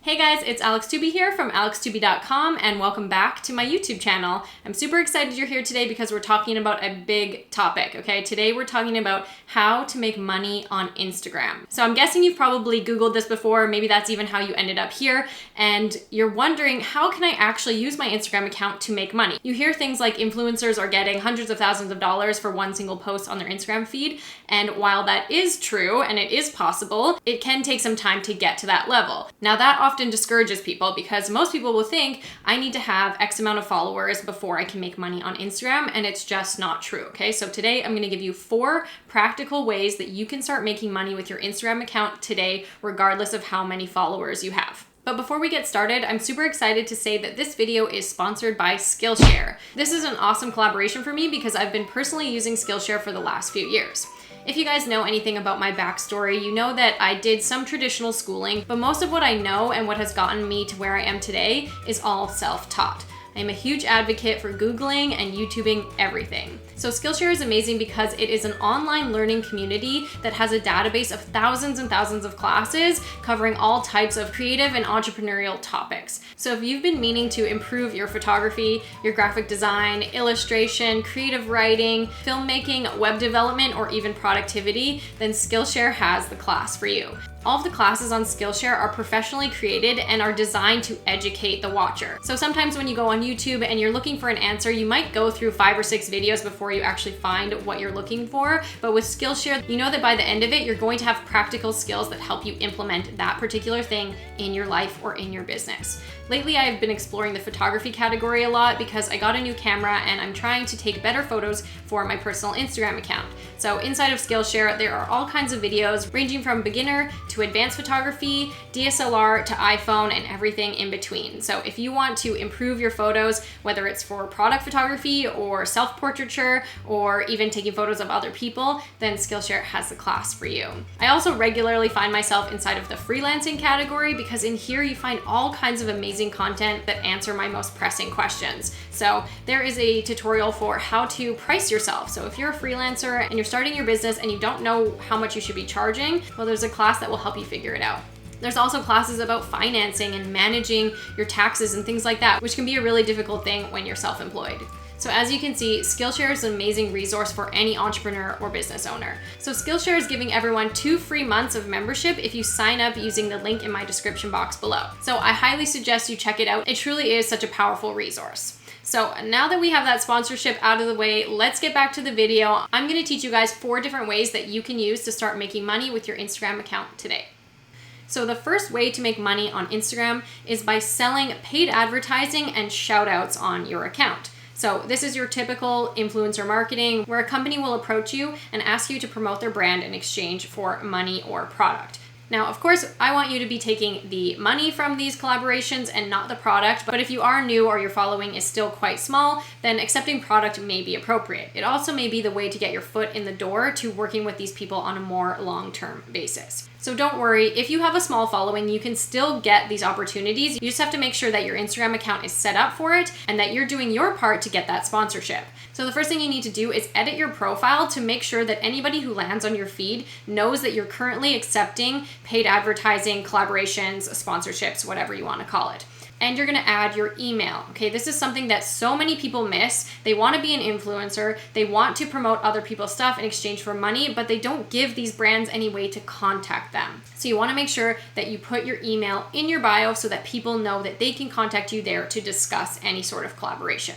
Hey guys, it's Alex Tooby here from alextooby.com and welcome back to my YouTube channel. I'm super excited you're here today because we're talking about a big topic, okay? Today we're talking about how to make money on Instagram. So I'm guessing you've probably Googled this before, maybe that's even how you ended up here, and you're wondering, how can I actually use my Instagram account to make money? You hear things like influencers are getting hundreds of thousands of dollars for one single post on their Instagram feed, and while that is true and it is possible, it can take some time to get to that level. Now that often discourages people because most people will think I need to have X amount of followers before I can make money on Instagram, and it's just not true, okay? So today I'm gonna give you 4 practical ways that you can start making money with your Instagram account today, regardless of how many followers you have. But before we get started, I'm super excited to say that this video is sponsored by Skillshare. This is an awesome collaboration for me because I've been personally using Skillshare for the last few years. If you guys know anything about my backstory, you know that I did some traditional schooling, but most of what I know and what has gotten me to where I am today is all self-taught. I'm a huge advocate for Googling and YouTubing everything. So Skillshare is amazing because it is an online learning community that has a database of thousands and thousands of classes covering all types of creative and entrepreneurial topics. So if you've been meaning to improve your photography, your graphic design, illustration, creative writing, filmmaking, web development, or even productivity, then Skillshare has the class for you. All of the classes on Skillshare are professionally created and are designed to educate the watcher. So sometimes when you go on YouTube and you're looking for an answer, you might go through 5 or 6 videos before you actually find what you're looking for. But with Skillshare, you know that by the end of it, you're going to have practical skills that help you implement that particular thing in your life or in your business. Lately, I've been exploring the photography category a lot because I got a new camera and I'm trying to take better photos for my personal Instagram account. So inside of Skillshare, there are all kinds of videos ranging from beginner to advanced photography, DSLR to iPhone, and everything in between. So if you want to improve your photos, whether it's for product photography or self-portraiture or even taking photos of other people, then Skillshare has the class for you. I also regularly find myself inside of the freelancing category because in here you find all kinds of amazing content that answer my most pressing questions. So there is a tutorial for how to price yourself. So if you're a freelancer and you're starting your business and you don't know how much you should be charging, well, there's a class that will help you figure it out. There's also classes about financing and managing your taxes and things like that, which can be a really difficult thing when you're self-employed. So as you can see, Skillshare is an amazing resource for any entrepreneur or business owner. So Skillshare is giving everyone 2 free months of membership if you sign up using the link in my description box below. So I highly suggest you check it out. It truly is such a powerful resource. So now that we have that sponsorship out of the way, let's get back to the video. I'm going to teach you guys 4 different ways that you can use to start making money with your Instagram account today. So the first way to make money on Instagram is by selling paid advertising and shout outs on your account. So this is your typical influencer marketing where a company will approach you and ask you to promote their brand in exchange for money or product. Now, of course, I want you to be taking the money from these collaborations and not the product, but if you are new or your following is still quite small, then accepting product may be appropriate. It also may be the way to get your foot in the door to working with these people on a more long-term basis. So don't worry, if you have a small following, you can still get these opportunities. You just have to make sure that your Instagram account is set up for it and that you're doing your part to get that sponsorship. So the first thing you need to do is edit your profile to make sure that anybody who lands on your feed knows that you're currently accepting paid advertising, collaborations, sponsorships, whatever you want to call it. And you're gonna add your email. Okay, this is something that so many people miss. They wanna be an influencer, they want to promote other people's stuff in exchange for money, but they don't give these brands any way to contact them. So you wanna make sure that you put your email in your bio so that people know that they can contact you there to discuss any sort of collaboration.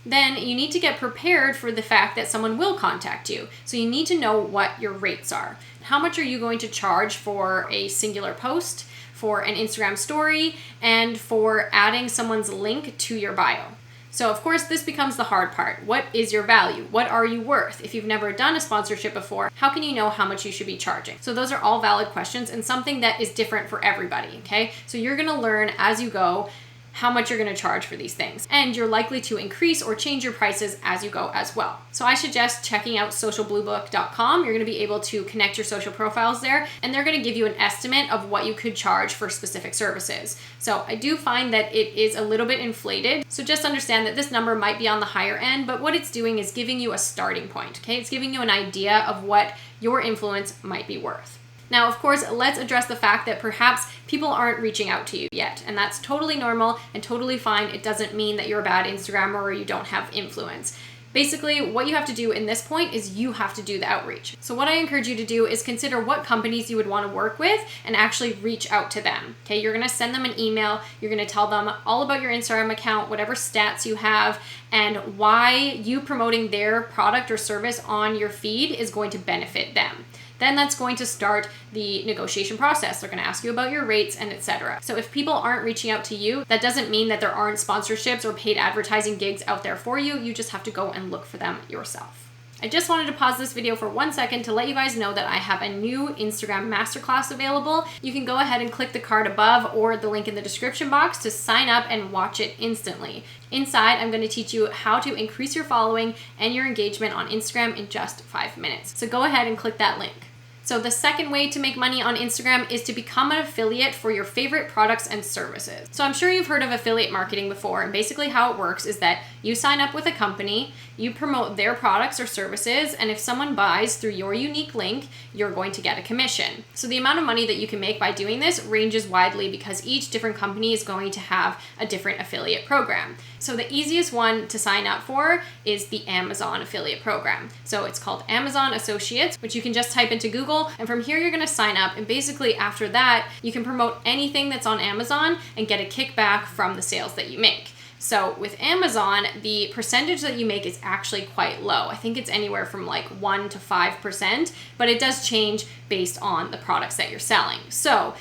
Then you need to get prepared for the fact that someone will contact you. So you need to know what your rates are. How much are you going to charge for a singular post, for an Instagram story, and for adding someone's link to your bio? So of course, this becomes the hard part. What is your value? What are you worth? If you've never done a sponsorship before, how can you know how much you should be charging? So those are all valid questions and something that is different for everybody, okay? So you're gonna learn as you go how much you're going to charge for these things. And you're likely to increase or change your prices as you go as well. So I suggest checking out socialbluebook.com. You're going to be able to connect your social profiles there, and they're going to give you an estimate of what you could charge for specific services. So I do find that it is a little bit inflated. So just understand that this number might be on the higher end, but what it's doing is giving you a starting point, okay? It's giving you an idea of what your influence might be worth. Now, of course, let's address the fact that perhaps people aren't reaching out to you yet, and that's totally normal and totally fine. It doesn't mean that you're a bad Instagrammer or you don't have influence. Basically, what you have to do in this point is you have to do the outreach. So what I encourage you to do is consider what companies you would want to work with and actually reach out to them. Okay, you're going to send them an email. You're going to tell them all about your Instagram account, whatever stats you have, and why you promoting their product or service on your feed is going to benefit them. Then that's going to start the negotiation process. They're going to ask you about your rates and etc. So if people aren't reaching out to you, that doesn't mean that there aren't sponsorships or paid advertising gigs out there for you. You just have to go and look for them yourself. I just wanted to pause this video for 1 second to let you guys know that I have a new Instagram masterclass available. You can go ahead and click the card above or the link in the description box to sign up and watch it instantly. Inside, I'm going to teach you how to increase your following and your engagement on Instagram in just 5 minutes. So go ahead and click that link. So the second way to make money on Instagram is to become an affiliate for your favorite products and services. So I'm sure you've heard of affiliate marketing before, and basically how it works is that you sign up with a company, you promote their products or services, and if someone buys through your unique link, you're going to get a commission. So the amount of money that you can make by doing this ranges widely because each different company is going to have a different affiliate program. So the easiest one to sign up for is the Amazon affiliate program. So it's called Amazon Associates, which you can just type into Google, and from here you're going to sign up, and basically after that you can promote anything that's on Amazon and get a kickback from the sales that you make. So with Amazon, the percentage that you make is actually quite low. I think it's anywhere from like 1 to 5%, but it does change based on the products that you're selling. So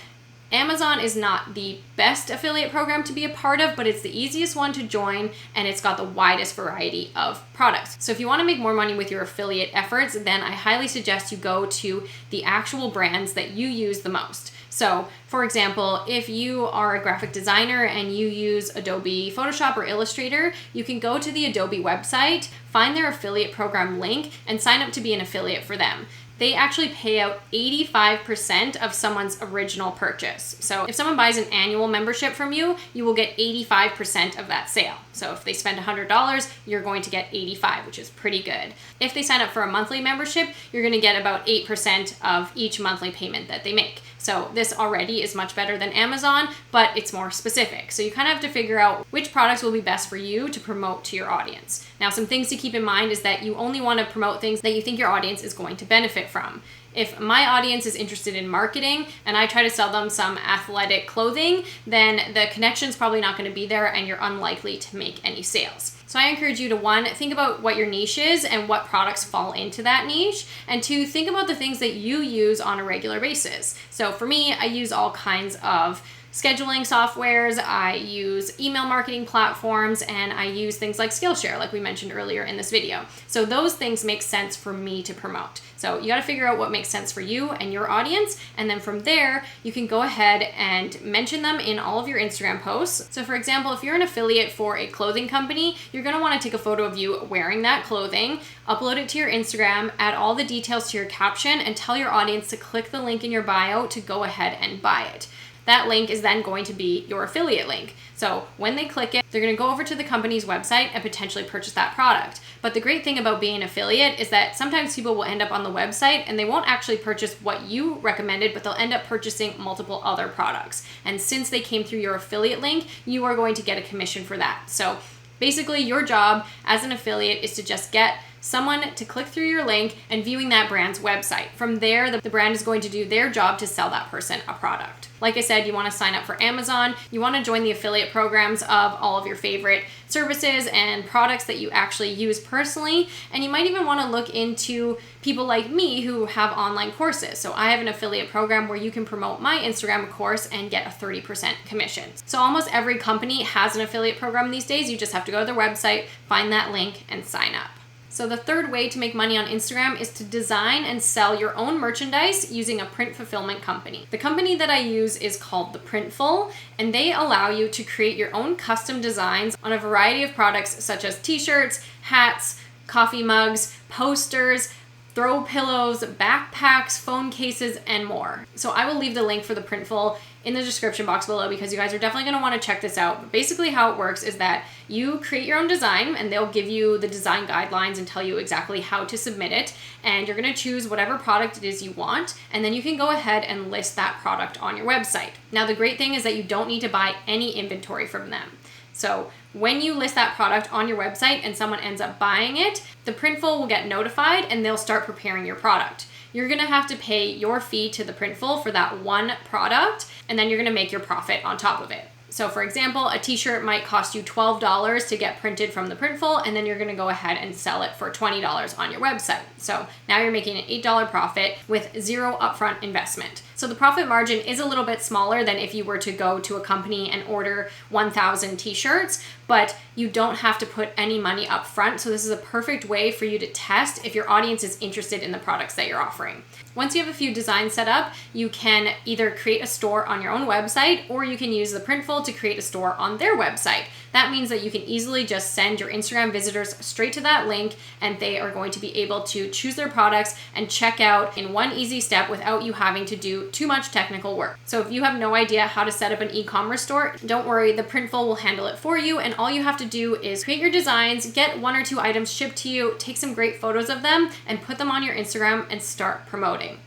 Amazon is not the best affiliate program to be a part of, but it's the easiest one to join, and it's got the widest variety of products. So if you want to make more money with your affiliate efforts, then I highly suggest you go to the actual brands that you use the most. So for example, if you are a graphic designer and you use Adobe Photoshop or Illustrator, you can go to the Adobe website, find their affiliate program link, and sign up to be an affiliate for them. They actually pay out 85% of someone's original purchase. So if someone buys an annual membership from you, you will get 85% of that sale. So if they spend $100, you're going to get $85, which is pretty good. If they sign up for a monthly membership, you're going to get about 8% of each monthly payment that they make. So this already is much better than Amazon, but it's more specific. So you kind of have to figure out which products will be best for you to promote to your audience. Now, some things to keep in mind is that you only want to promote things that you think your audience is going to benefit from. If my audience is interested in marketing and I try to sell them some athletic clothing, then the connection's probably not going to be there and you're unlikely to make any sales. So I encourage you to, 1, think about what your niche is and what products fall into that niche, and 2, think about the things that you use on a regular basis. So for me, I use all kinds of scheduling softwares, I use email marketing platforms, and I use things like Skillshare, like we mentioned earlier in this video. So those things make sense for me to promote. So you got to figure out what makes sense for you and your audience, and then from there, you can go ahead and mention them in all of your Instagram posts. So for example, if you're an affiliate for a clothing company, you're going to want to take a photo of you wearing that clothing, upload it to your Instagram, add all the details to your caption, and tell your audience to click the link in your bio to go ahead and buy it. That link is then going to be your affiliate link. So when they click it, they're going to go over to the company's website and potentially purchase that product. But the great thing about being an affiliate is that sometimes people will end up on the website and they won't actually purchase what you recommended, but they'll end up purchasing multiple other products. And since they came through your affiliate link, you are going to get a commission for that. So basically, your job as an affiliate is to just get someone to click through your link and viewing that brand's website. From there, the brand is going to do their job to sell that person a product. Like I said, you want to sign up for Amazon, you want to join the affiliate programs of all of your favorite services and products that you actually use personally, and you might even want to look into people like me who have online courses. So I have an affiliate program where you can promote my Instagram course and get a 30% commission. So almost every company has an affiliate program these days. You just have to go to their website, find that link, and sign up. So the third way to make money on Instagram is to design and sell your own merchandise using a print fulfillment company. The company that I use is called the Printful, and they allow you to create your own custom designs on a variety of products such as t-shirts, hats, coffee mugs, posters, throw pillows, backpacks, phone cases, and more. So I will leave the link for the Printful in the description box below because you guys are definitely going to want to check this out. But basically how it works is that you create your own design and they'll give you the design guidelines and tell you exactly how to submit it. And you're going to choose whatever product it is you want. And then you can go ahead and list that product on your website. Now, the great thing is that you don't need to buy any inventory from them. So when you list that product on your website and someone ends up buying it, the Printful will get notified and they'll start preparing your product. You're gonna have to pay your fee to the Printful for that one product, and then you're gonna make your profit on top of it. So for example, a t-shirt might cost you $12 to get printed from the Printful, and then you're gonna go ahead and sell it for $20 on your website. So now you're making an $8 profit with zero upfront investment. So the profit margin is a little bit smaller than if you were to go to a company and order 1,000 t-shirts, but you don't have to put any money up front. So this is a perfect way for you to test if your audience is interested in the products that you're offering. Once you have a few designs set up, you can either create a store on your own website or you can use the Printful to create a store on their website. That means that you can easily just send your Instagram visitors straight to that link and they are going to be able to choose their products and check out in one easy step without you having to do too much technical work. So if you have no idea how to set up an e-commerce store, don't worry, the Printful will handle it for you, and all you have to do is create your designs, get 1 or 2 items shipped to you, take some great photos of them, and put them on your Instagram and start promoting.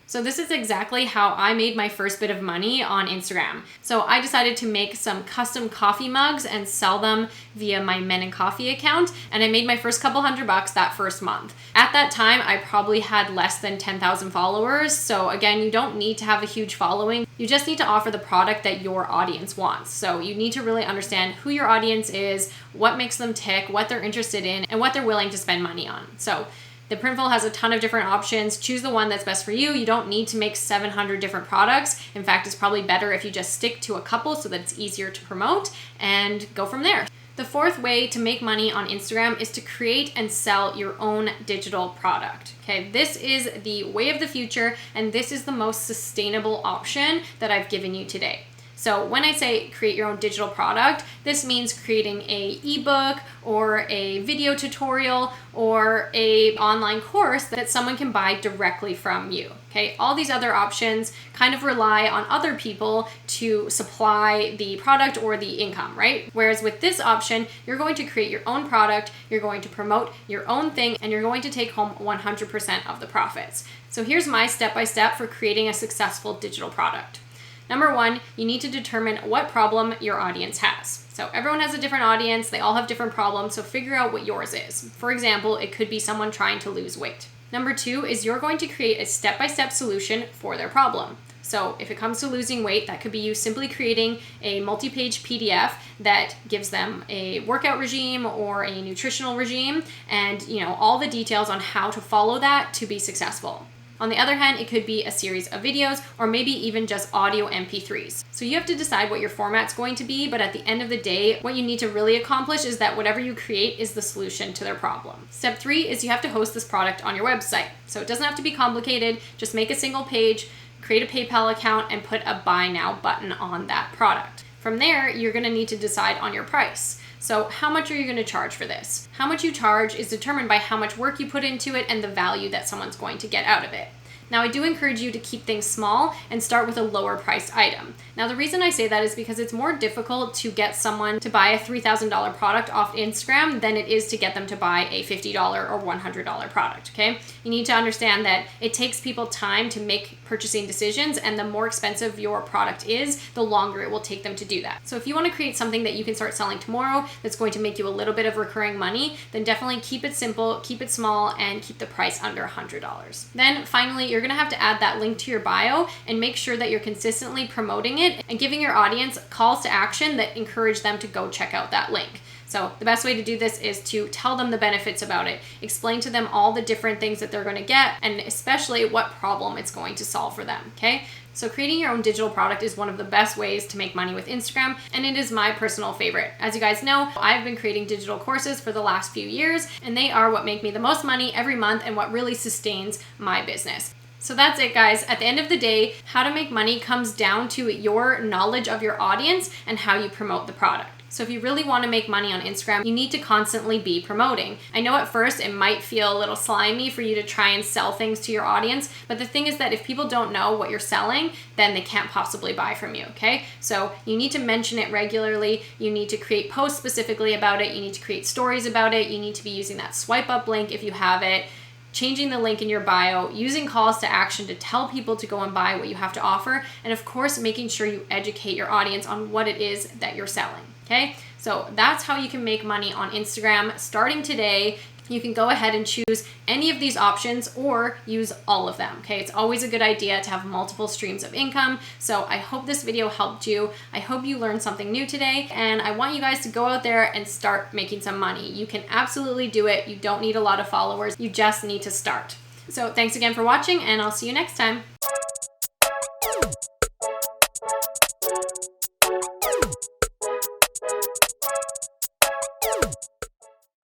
So this is exactly how I made my first bit of money on Instagram. So I decided to make some custom coffee mugs and sell them via my Men and Coffee account, and I made my first couple $100 that first month. At that time, I probably had less than 10,000 followers. So again, you don't need to have a huge following. You just need to offer the product that your audience wants. So you need to really understand who your audience is, what makes them tick, what they're interested in, and what they're willing to spend money on. So the Printful has a ton of different options. Choose the one that's best for you. You don't need to make 700 different products. In fact, it's probably better if you just stick to a couple so that it's easier to promote and go from there. The fourth way to make money on Instagram is to create and sell your own digital product. Okay, this is the way of the future, and this is the most sustainable option that I've given you today. So when I say create your own digital product, this means creating a ebook or a video tutorial or a online course that someone can buy directly from you. Okay, all these other options kind of rely on other people to supply the product or the income, right? Whereas with this option, you're going to create your own product, you're going to promote your own thing, and you're going to take home 100% of the profits. So here's my step-by-step for creating a successful digital product. Number 1, you need to determine what problem your audience has. So everyone has a different audience, they all have different problems, so figure out what yours is. For example, it could be someone trying to lose weight. Number 2 is you're going to create a step-by-step solution for their problem. So if it comes to losing weight, that could be you simply creating a multi-page PDF that gives them a workout regime or a nutritional regime and, all the details on how to follow that to be successful. On the other hand, it could be a series of videos or maybe even just audio MP3s. So you have to decide what your format's going to be, but at the end of the day, what you need to really accomplish is that whatever you create is the solution to their problem. Step 3 is you have to host this product on your website. So it doesn't have to be complicated, just make a single page, create a PayPal account, and put a buy now button on that product. From there, you're gonna need to decide on your price. So how much are you going to charge for this? How much you charge is determined by how much work you put into it and the value that someone's going to get out of it. Now, I do encourage you to keep things small and start with a lower priced item. Now, the reason I say that is because it's more difficult to get someone to buy a $3,000 product off Instagram than it is to get them to buy a $50 or $100 product, okay? You need to understand that it takes people time to make purchasing decisions, and the more expensive your product is, the longer it will take them to do that. So if you want to create something that you can start selling tomorrow that's going to make you a little bit of recurring money, then definitely keep it simple, keep it small, and keep the price under $100. Then finally, you're going to have to add that link to your bio and make sure that you're consistently promoting it and giving your audience calls to action that encourage them to go check out that link. So the best way to do this is to tell them the benefits about it, explain to them all the different things that they're going to get, and especially what problem it's going to solve for them, okay? So creating your own digital product is one of the best ways to make money with Instagram, and it is my personal favorite. As you guys know, I've been creating digital courses for the last few years, and they are what make me the most money every month and what really sustains my business. So that's it, guys. At the end of the day, how to make money comes down to your knowledge of your audience and how you promote the product. So if you really want to make money on Instagram, you need to constantly be promoting. I know at first it might feel a little slimy for you to try and sell things to your audience, but the thing is that if people don't know what you're selling, then they can't possibly buy from you, okay? So you need to mention it regularly. You need to create posts specifically about it. You need to create stories about it. You need to be using that swipe up link if you have it, changing the link in your bio, using calls to action to tell people to go and buy what you have to offer, and of course, making sure you educate your audience on what it is that you're selling, okay? So that's how you can make money on Instagram starting today. You can go ahead and choose any of these options or use all of them, okay? It's always a good idea to have multiple streams of income. So I hope this video helped you. I hope you learned something new today, and I want you guys to go out there and start making some money. You can absolutely do it. You don't need a lot of followers. You just need to start. So thanks again for watching, and I'll see you next time.